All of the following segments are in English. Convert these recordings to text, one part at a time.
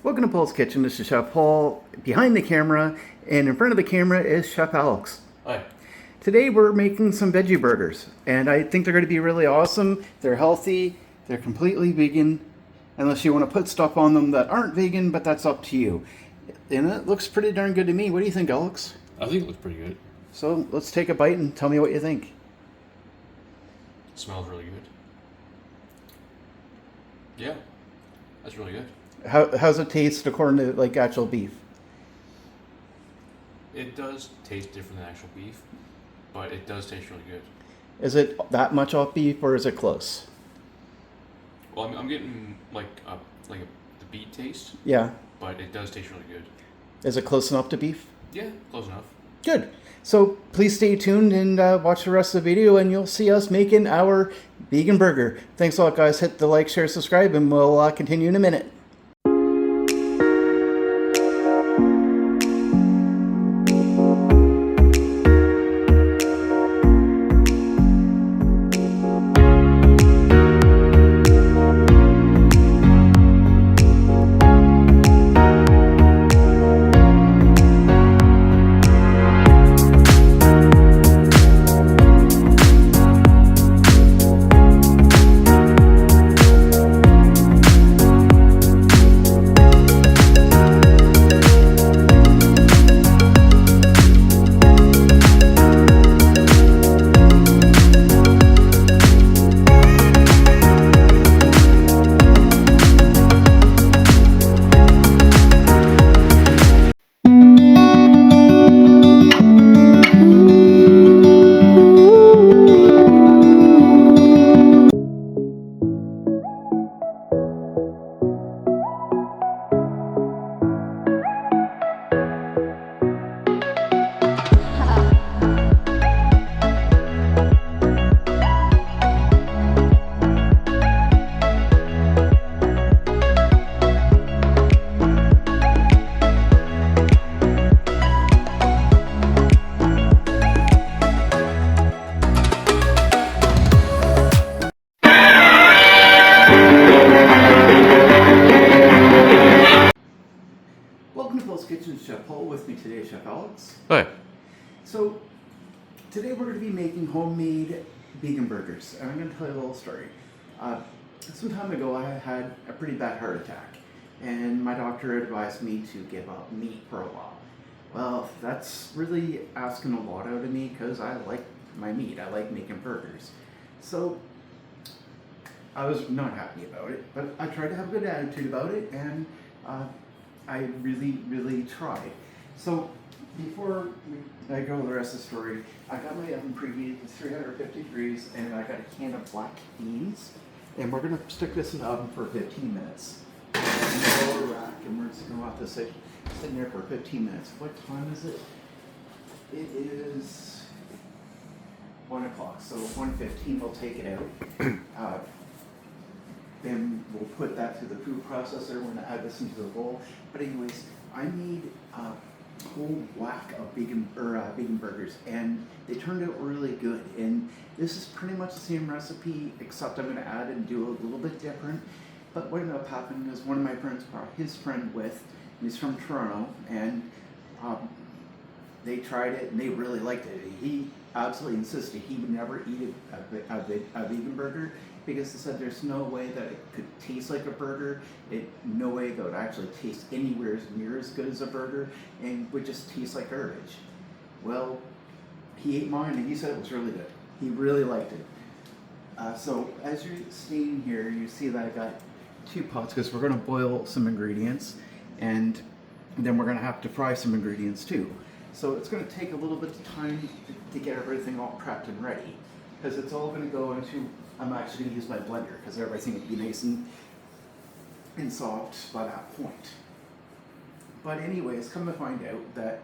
Welcome to Paul's Kitchen. This is Chef Paul behind the camera, and in front of the camera is Chef Alex. Hi. Today we're making some veggie burgers, and I think they're going to be really awesome. They're healthy, they're completely vegan, unless you want to put stuff on them that aren't vegan, but that's up to you. And it looks pretty darn good to me. What do you think, Alex? I think it looks pretty good. So let's take a bite and tell me what you think. It smells really good. Yeah, that's really good. How's it taste according to like actual beef? It does taste different than actual beef, but it does taste really good. Is it that much off beef, or is it close? Well, I'm getting the beet taste, Yeah. but it does taste really good. Is it close enough to beef? Yeah, close enough. Good. So please stay tuned and watch the rest of the video, and you'll see us making our vegan burger. Thanks a lot, guys. Hit the like, share, subscribe, and we'll continue in a minute. Welcome to Paul's Kitchen, Chef Paul. With me today, Chef Alex. Hi. So today we're going to be making homemade vegan burgers, and I'm going to tell you a little story. Some time ago, I had a pretty bad heart attack, and my doctor advised me to give up meat for a while. Well, that's really asking a lot out of me because I like my meat. I like making burgers. So I was not happy about it, but I tried to have a good attitude about it, and I really tried. So before I go the rest of the story, I got my oven preheated to 350 degrees, and I got a can of black beans, and we're gonna stick this in the oven for 15 minutes. And lower rack, and we're just gonna have this sitting there for 15 minutes. What time is it? It is 1 o'clock, so 1:15 we'll take it out. Then we'll put that through the food processor. We're gonna add this into the bowl. But anyways, I made a whole whack of vegan burgers, and they turned out really good. And this is pretty much the same recipe, except I'm gonna add and do a little bit different. But what ended up happening is one of my friends brought his friend with. He's from Toronto, and they tried it and they really liked it. He absolutely insisted he would never eat a vegan burger because he said there's no way that it could taste like a burger, no way that it would actually taste anywhere near as good as a burger, and would just taste like garbage. Well, he ate mine and he said it was really good. He really liked it. So as you're seeing here, you see that I got 2 pots because we're going to boil some ingredients, and then we're going to have to fry some ingredients too. So it's going to take a little bit of time to get everything all prepped and ready, because it's all going to go into, I'm actually going to use my blender because everything will be nice and soft by that point. But anyways, come to find out that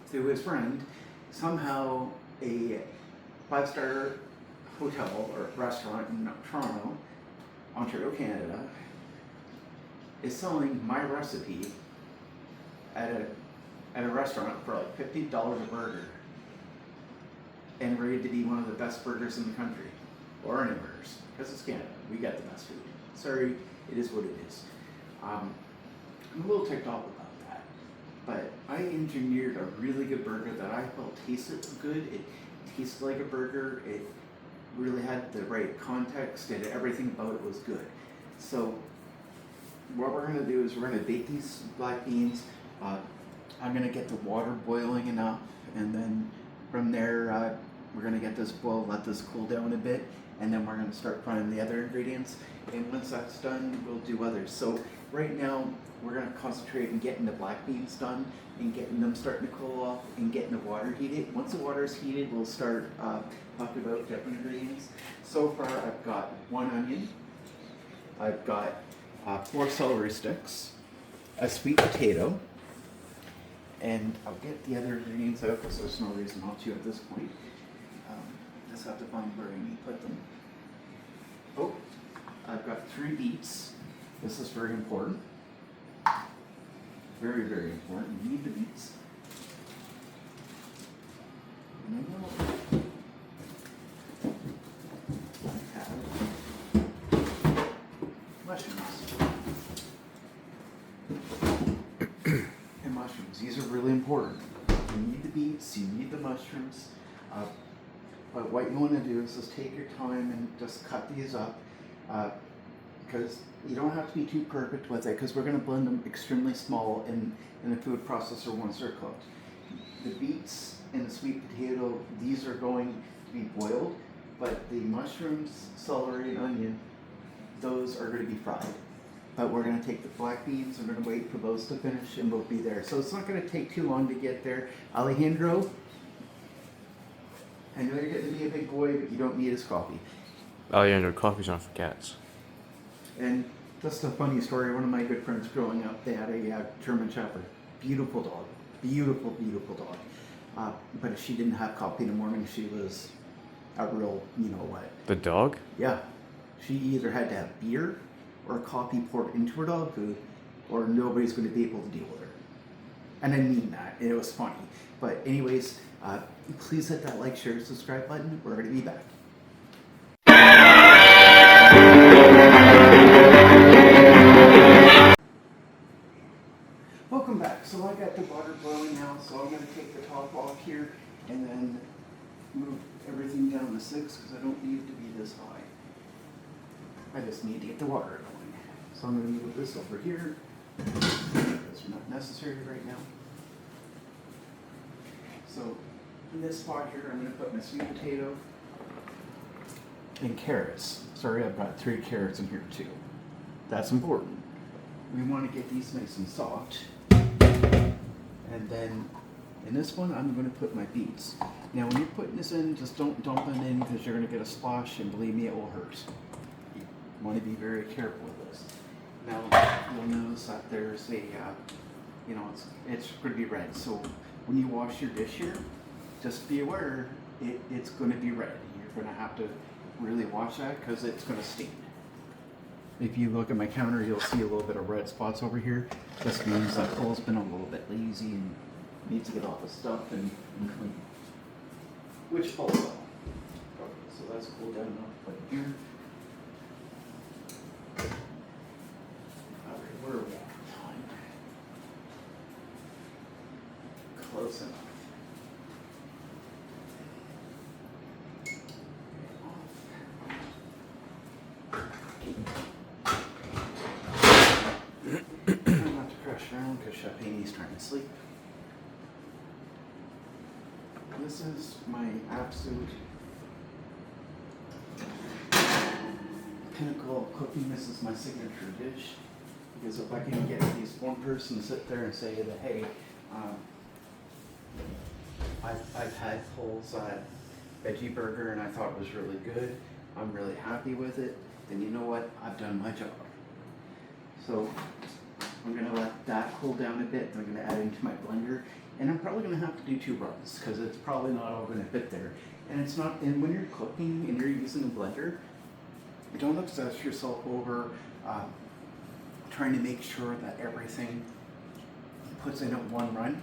through his friend, somehow a 5-star hotel or restaurant in Toronto, Ontario, Canada, is selling my recipe at a restaurant for like $50 a burger, and rated to be one of the best burgers in the country, or any burgers, because it's Canada. We got the best food. Sorry, it is what it is. I'm a little ticked off about that. But I engineered a really good burger that I felt tasted good. It tasted like a burger. It really had the right context and everything about it was good. So what we're gonna do is we're gonna bake these black beans. I'm gonna get the water boiling enough, and then from there we're gonna get this boiled, let this cool down a bit, and then we're gonna start frying the other ingredients. And once that's done, we'll do others. So right now we're gonna concentrate on getting the black beans done and getting them starting to cool off and getting the water heated. Once the water is heated, we'll start talking about different ingredients. So far, I've got 1 onion. I've got 4 celery sticks, a sweet potato, and I'll get the other ingredients out because there's no reason not to at this point. Just have to find where I need to put them. Oh, I've got 3 beets. This is very important. Very, very important. You need the beets. And I have mushrooms. And mushrooms. These are really important. You need the beets, you need the mushrooms. But what you want to do is just take your time and just cut these up. Because you don't have to be too perfect with it, because we're going to blend them extremely small in the food processor once they're cooked. The beets and the sweet potato, these are going to be boiled, but the mushrooms, celery, and onion, those are going to be fried. But we're going to take the black beans, and we're going to wait for those to finish, and we'll be there. So it's not going to take too long to get there. Alejandro, I know you're getting to be a big boy, but you don't need his coffee. Alejandro, coffee's not for cats. And just a funny story, one of my good friends growing up, they had a German Shepherd. Beautiful dog. Beautiful, beautiful dog. But she didn't have coffee in the morning. She was a real, you know what. The dog? Yeah. She either had to have beer or coffee poured into her dog food, or nobody's going to be able to deal with her. And I mean that. And it was funny. But anyways, please hit that like, share, subscribe button. We're going to be back. Welcome back. So I got the butter boiling now, so I'm going to take the top off here and then move everything down to 6 because I don't need it to be this high. I just need to get the water going. So I'm going to move this over here. It's not necessary right now. So in this spot here, I'm going to put my sweet potato and carrots. Sorry, I've got 3 carrots in here too. That's important. We want to get these nice and soft. And then in this one, I'm going to put my beets. Now, when you're putting this in, just don't dump it in because you're going to get a splash, and believe me, it will hurt. You want to be very careful with this. Now, you'll notice that there's a, it's going to be red. So when you wash your dish here, just be aware it's going to be red. You're going to have to really wash that because it's going to stain. If you look at my counter, you'll see a little bit of red spots over here. This means that Poul's been a little bit lazy and needs to get all the stuff and clean. Which Poul will. So that's cool down enough right here. Alright, where are we at for time? Close enough. Not to crash around because Chapini's trying to sleep. This is my absolute pinnacle of cooking. This is my signature dish. Because if I can get at least one person to sit there and say that, hey, I've had Poul's veggie burger and I thought it was really good, I'm really happy with it, then you know what? I've done my job. So I'm going to let that cool down a bit. I'm going to add it into my blender. And I'm probably going to have to do 2 runs because it's probably not all going to fit there. And it's not, and when you're cooking and you're using a blender, don't obsess yourself over trying to make sure that everything puts in at 1 run.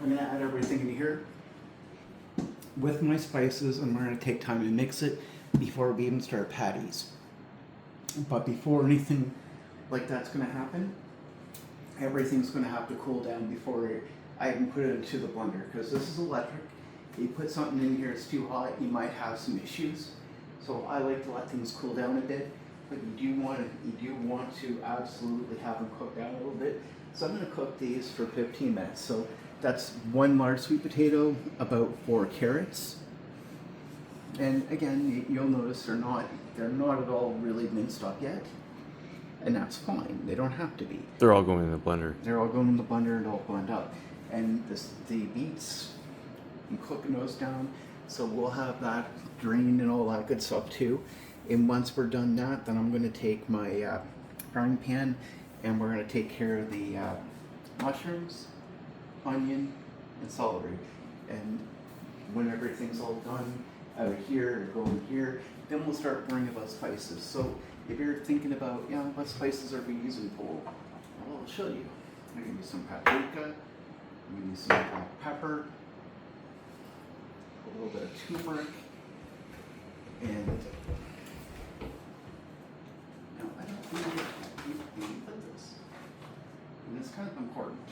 I'm going to add everything in here with my spices, and we're going to take time to mix it before we even start patties. But before anything like that's going to happen, everything's going to have to cool down before I can put it into the blender, because this is electric. You put something in here, it's too hot, you might have some issues. So I like to let things cool down a bit, but you do want to absolutely have them cook down a little bit. So I'm going to cook these for 15 minutes. So that's 1 large sweet potato, about 4 carrots. And again, you'll notice they're not at all really minced up yet. And that's fine. They don't have to be. They're all going in the blender. They're all going in the blender and all blend up. And the beets, I'm cooking those down. So we'll have that drained and all that good stuff too. And once we're done that, then I'm going to take my frying pan and we're going to take care of the mushrooms, onion, and celery. And when everything's all done, out of here or going here, then we'll start worrying about spices. So if you're thinking about, what spices are we using, Poul? Well, I'll show you. I'm going to use some paprika, I'm going to use some black pepper, a little bit of turmeric, and now I don't really put this, and it's kind of important.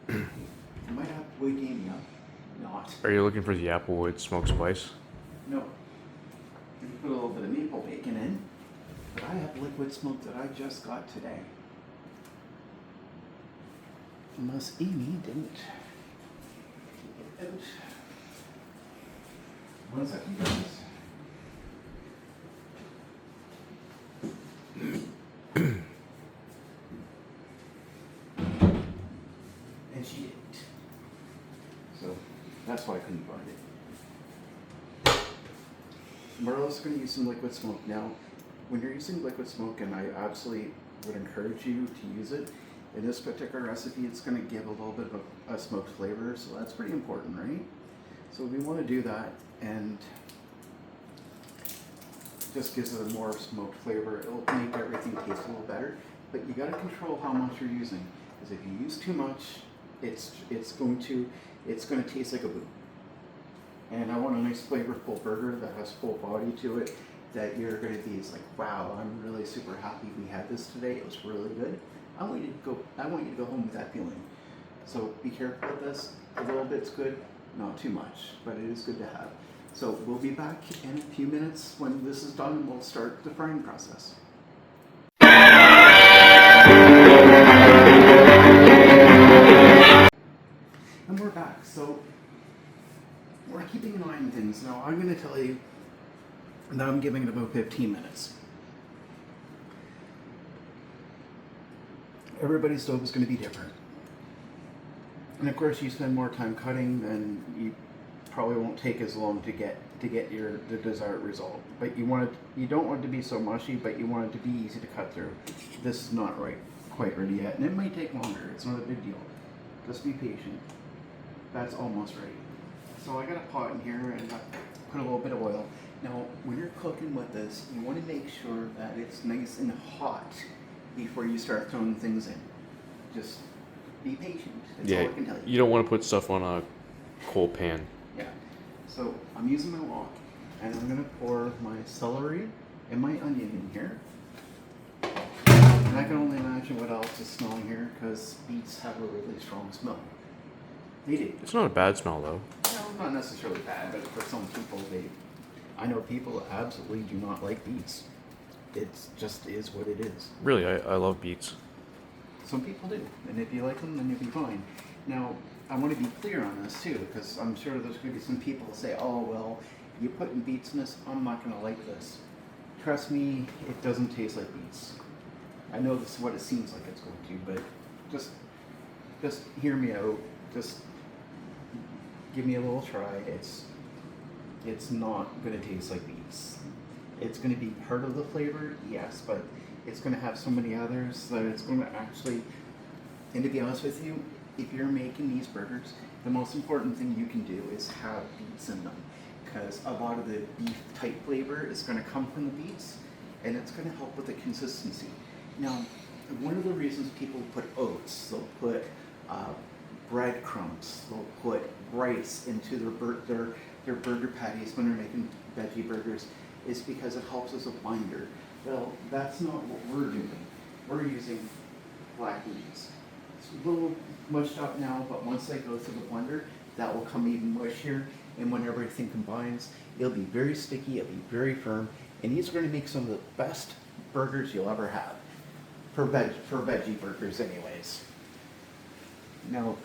You might have to wake me up. Not. Are you looking for the applewood smoked spice? No. You can put a little bit of maple bacon in, but I have liquid smoke that I just got today. Unless Amy didn't keep it out. 1 second, guys. And she didn't. So that's why I couldn't find it. We're also going to use some liquid smoke. Now, when you're using liquid smoke, and I absolutely would encourage you to use it, in this particular recipe, it's going to give a little bit of a smoked flavor, so that's pretty important, right? So we want to do that, and just gives it a more smoked flavor. It'll make everything taste a little better, but you got to control how much you're using, because if you use too much, it's going to taste like a boo. And I want a nice flavorful burger that has full body to it, that you're going to be like, wow, I'm really super happy we had this today. It was really good. I want you to go home with that feeling. So be careful with this. A little bit's good, not too much, but it is good to have. So we'll be back in a few minutes when this is done, and we'll start the frying process. And we're back. So we're keeping an eye on things. Now I'm going to tell you that I'm giving it about 15 minutes. Everybody's stove is going to be different. And of course you spend more time cutting, and you probably won't take as long to get the desired result. But you don't want it to be so mushy, but you want it to be easy to cut through. This is not quite ready yet, and it might take longer. It's not a big deal. Just be patient. That's almost ready. So I got a pot in here, and I put a little bit of oil. Now, when you're cooking with this, you want to make sure that it's nice and hot before you start throwing things in. Just be patient. That's all I can tell you. You don't want to put stuff on a coal pan. Yeah. So I'm using my wok, and I'm going to pour my celery and my onion in here. And I can only imagine what else is smelling here, because beets have a really strong smell. They do. It's not a bad smell though. No, not necessarily bad, but for some people, I know people absolutely do not like beets. It just is what it is. Really, I love beets. Some people do, and if you like them, then you'll be fine. Now, I want to be clear on this too, because I'm sure there's going to be some people who say, oh, well, you're putting beets in this, I'm not going to like this. Trust me, it doesn't taste like beets. I know this is what it seems like it's going to, but just hear me out. Just give me a little try. It's not going to taste like beets. It's going to be part of the flavor, yes, but it's going to have so many others that it's going to actually, and to be honest with you, if you're making these burgers, the most important thing you can do is have beets in them, because a lot of the beef type flavor is going to come from the beets, and it's going to help with the consistency. Now, one of the reasons people put oats, they'll put breadcrumbs, they'll put rice into their burger patties when they're making veggie burgers, is because it helps as a binder. Well, that's not what we're doing. We're using black beans. It's a little mushed up now, but once they go through the blender, that will come even mushier. And when everything combines, it'll be very sticky, it'll be very firm, and these are going to make some of the best burgers you'll ever have. For veggie burgers anyways. Now,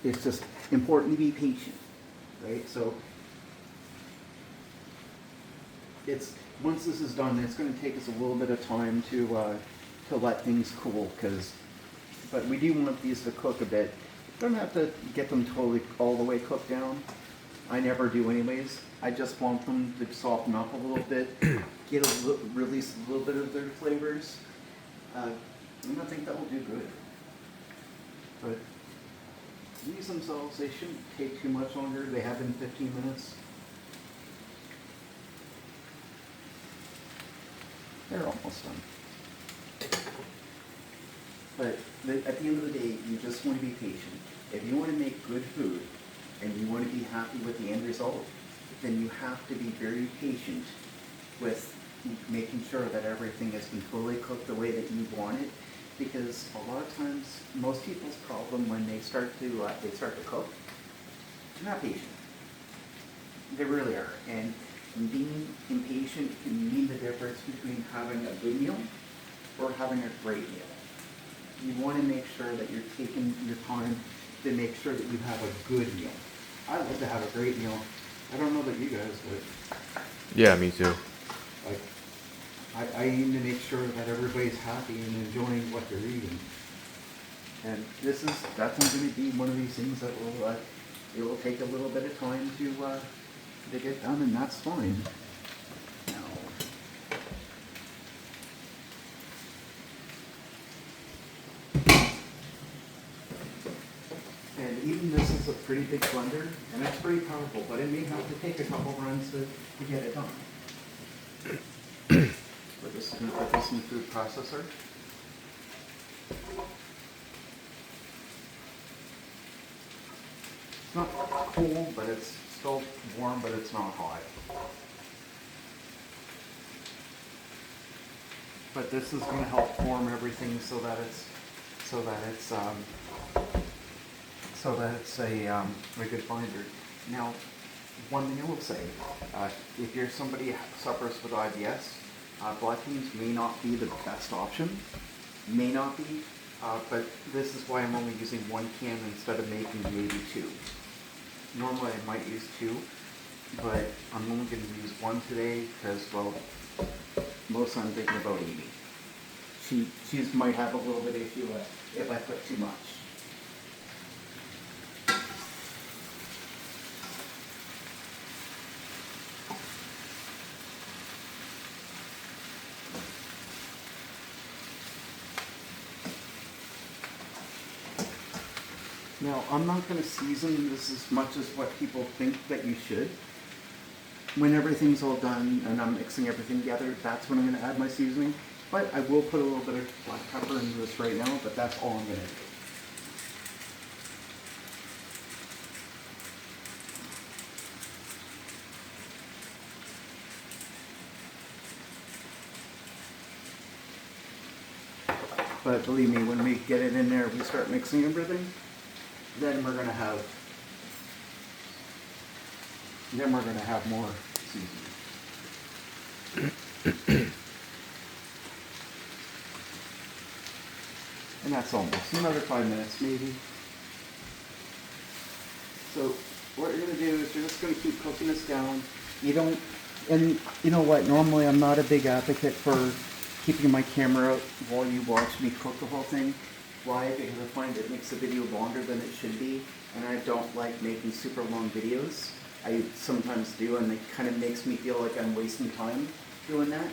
it's just important to be patient, right? So, once this is done, it's going to take us a little bit of time to let things cool, but we do want these to cook a bit. Don't have to get them totally all the way cooked down. I never do anyways. I just want them to soften up a little bit, release a little bit of their flavors. And I think that will do good. But these themselves, they shouldn't take too much longer. They have been 15 minutes. They're almost done. But at the end of the day, you just want to be patient. If you want to make good food and you want to be happy with the end result, then you have to be very patient with making sure that everything has been fully cooked the way that you want it. Because a lot of times, most people's problem when they start to cook, they're not patient. They really are. And being impatient can mean the difference between having a good meal or having a great meal. You want to make sure that you're taking your time to make sure that you have a good meal. I love to have a great meal. I don't know about you guys, but Yeah, me too. like, I aim to make sure that everybody's happy and enjoying what they're eating. And that's going to be one of these things that it will take a little bit of time to get done, and that's fine. Now, and even this is a pretty big blender, and it's pretty powerful, but it may have to take a couple runs to get it done. We're just going to put this in the food processor. It's not cool, but it's still warm, but it's not hot. But this is going to help form everything so that it's a good binder. Now, one thing I will say, if you're somebody who suffers with IBS, black beans may not be the best option. May not be, but this is why I'm only using one can instead of making maybe two. Normally I might use two, but I'm only going to use one today because, well, mostly I'm thinking about Amy. She might have a little bit of issue if I put too much. Now, I'm not going to season this as much as what people think that you should. When everything's all done and I'm mixing everything together, that's when I'm going to add my seasoning. But I will put a little bit of black pepper into this right now, but that's all I'm going to do. But believe me, when we get it in there, we start mixing everything, then we're going to have more seasoning. And that's almost another 5 minutes maybe. So what you're going to do is you're just going to keep cooking this down. And you know what, normally I'm not a big advocate for keeping my camera out while you watch me cook the whole thing. Why? Because I find it makes the video longer than it should be, and I don't like making super long videos. I sometimes do, and it kind of makes me feel like I'm wasting time doing that.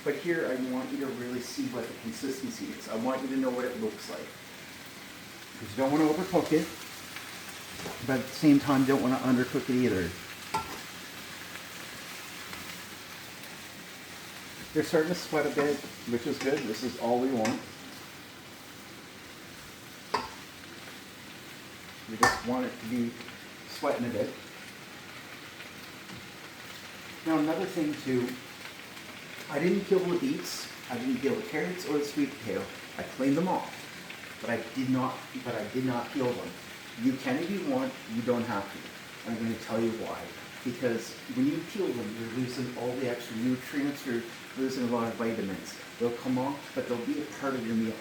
But here, I want you to really see what the consistency is. I want you to know what it looks like. Because you don't want to overcook it, but at the same time, you don't want to undercook it either. They're starting to sweat a bit, which is good. This is all we want. We just want it to be sweating a bit. Now another thing too, I didn't peel the beets, I didn't peel the carrots or the sweet potato. I cleaned them off. but I did not peel them. You can if you want, you don't have to. I'm going to tell you why. Because when you peel them, you're losing all the extra nutrients, you're losing a lot of vitamins. They'll come off, but they'll be a part of your meal.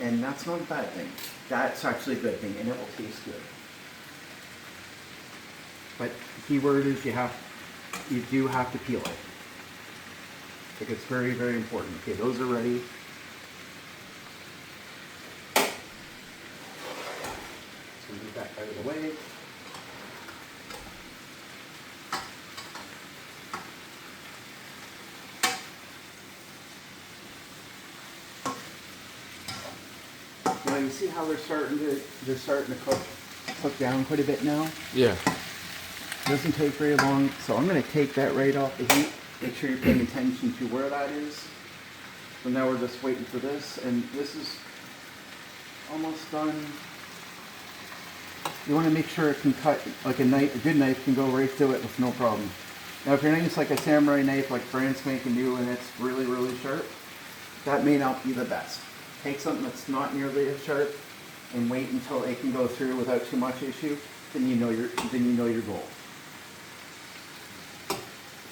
And that's not a bad thing. That's actually a good thing, and it will taste good. But the key word is you do have to peel it. Like it's very, very important. Okay, those are ready. So move that out of the way. Now you see how they're starting to cook down quite a bit now. Yeah. Doesn't take very long, so I'm going to take that right off the heat. Make sure you're paying attention to where that is. So now we're just waiting for this, and this is almost done. You want to make sure it can cut like a good knife can go right through it with no problem. Now if your knife's like a samurai knife like Brand's making you and it's really, really sharp, that may not be the best. Take something that's not nearly as sharp and wait until it can go through without too much issue, then you know your goal.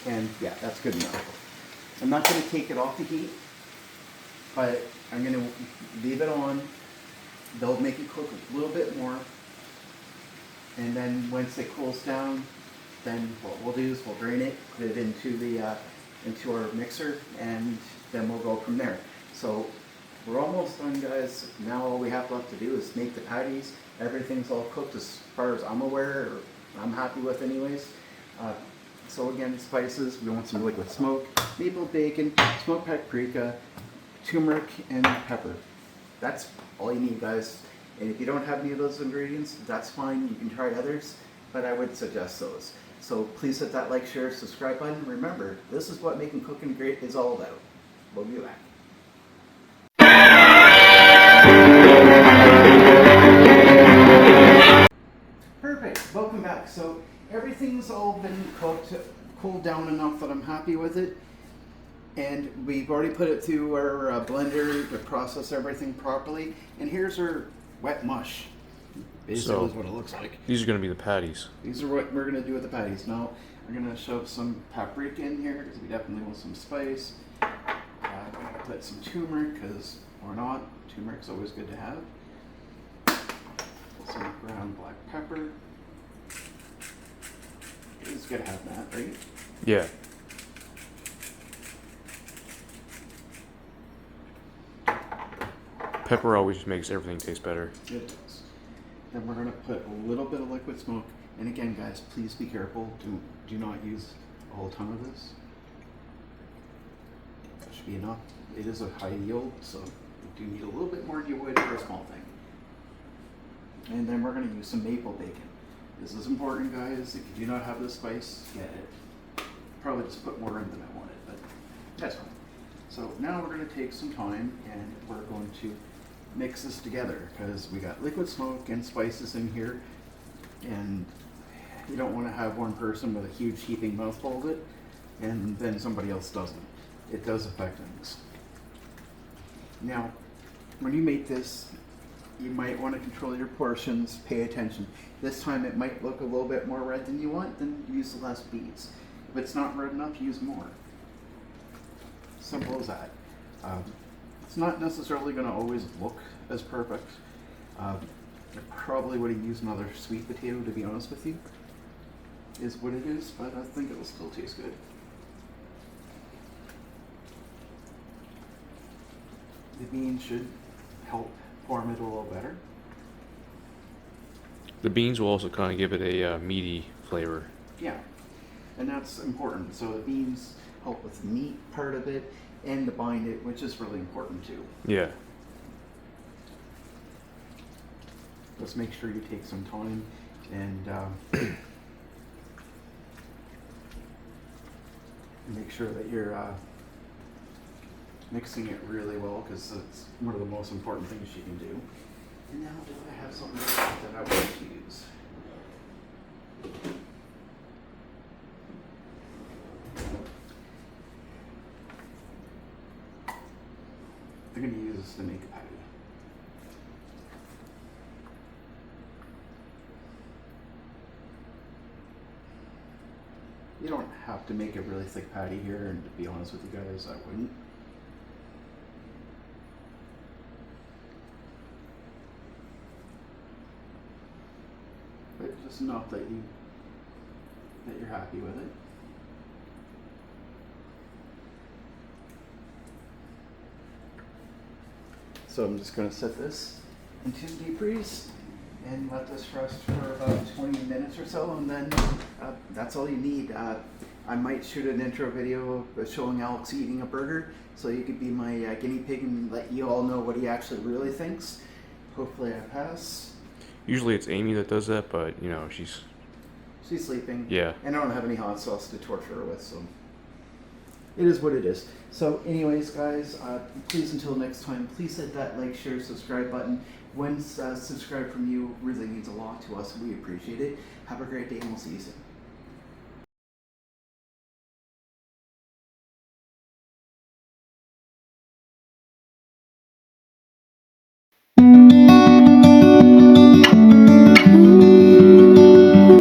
And yeah, that's good enough. I'm not going to take it off the heat, but I'm going to leave it on. They'll make it cook a little bit more. And then once it cools down, then what we'll do is we'll drain it, put it into our mixer, and then we'll go from there. So we're almost done, guys. Now all we have left to do is make the patties. Everything's all cooked as far as I'm aware, or I'm happy with anyways. So again, spices, we want some liquid smoke, maple bacon, smoked paprika, turmeric, and pepper. That's all you need, guys. And if you don't have any of those ingredients, that's fine. You can try others, but I would suggest those. So please hit that like, share, subscribe button. Remember, this is what making cooking great is all about. We'll be back. Perfect. Welcome back. So everything's all been cooled down enough that I'm happy with it. And we've already put it through our blender to process everything properly. And here's our wet mush. Basically is what it looks like. These are going to be the patties. These are what we're going to do with the patties. Now, we're going to shove some paprika in here because we definitely want some spice. I'm going to put some turmeric because, or not, turmeric's always good to have. Some ground black pepper. It's got to have that, right? Yeah. Pepper always makes everything taste better. It does. Then we're going to put a little bit of liquid smoke. And again, guys, please be careful. Do not use a whole ton of this. That should be enough. It is a high yield, so you do need a little bit more than you would for a small thing. And then we're going to use some maple bacon. This is important, guys. If you do not have this spice, get it. Probably just put more in than I wanted, but that's fine. So now we're going to take some time and we're going to mix this together because we got liquid smoke and spices in here, and you don't want to have one person with a huge heaping mouthful of it and then somebody else doesn't. It does affect things. Now, when you make this, you might want to control your portions, pay attention. This time it might look a little bit more red than you want, then use less beets. If it's not red enough, use more. Simple as that. It's not necessarily going to always look as perfect. I probably would have used another sweet potato, to be honest with you, is what it is, but I think it will still taste good. The beans should help form it a little better. The beans will also kind of give it a meaty flavor. Yeah, and that's important. So the beans help with the meat part of it and to bind it, which is really important too. Yeah. Let's make sure you take some time and make sure that you're mixing it really well, because it's one of the most important things you can do. And now do I have something that I want to use? I'm going to use this to make a patty. You don't have to make a really thick patty here, and to be honest with you guys, I wouldn't. But just enough that you're happy with it. So I'm just going to set this into deep freeze and let this rest for about 20 minutes or so, and then that's all you need. I might shoot an intro video showing Alex eating a burger, so you could be my guinea pig and let you all know what he actually really thinks. Hopefully I pass. Usually it's Amy that does that, but you know, she's sleeping. Yeah. And I don't have any hot sauce to torture her with, so it is what it is. So anyways, guys, please, until next time, please hit that like, share, subscribe button. When subscribe from you really means a lot to us, and we appreciate it. Have a great day, and we'll see you soon.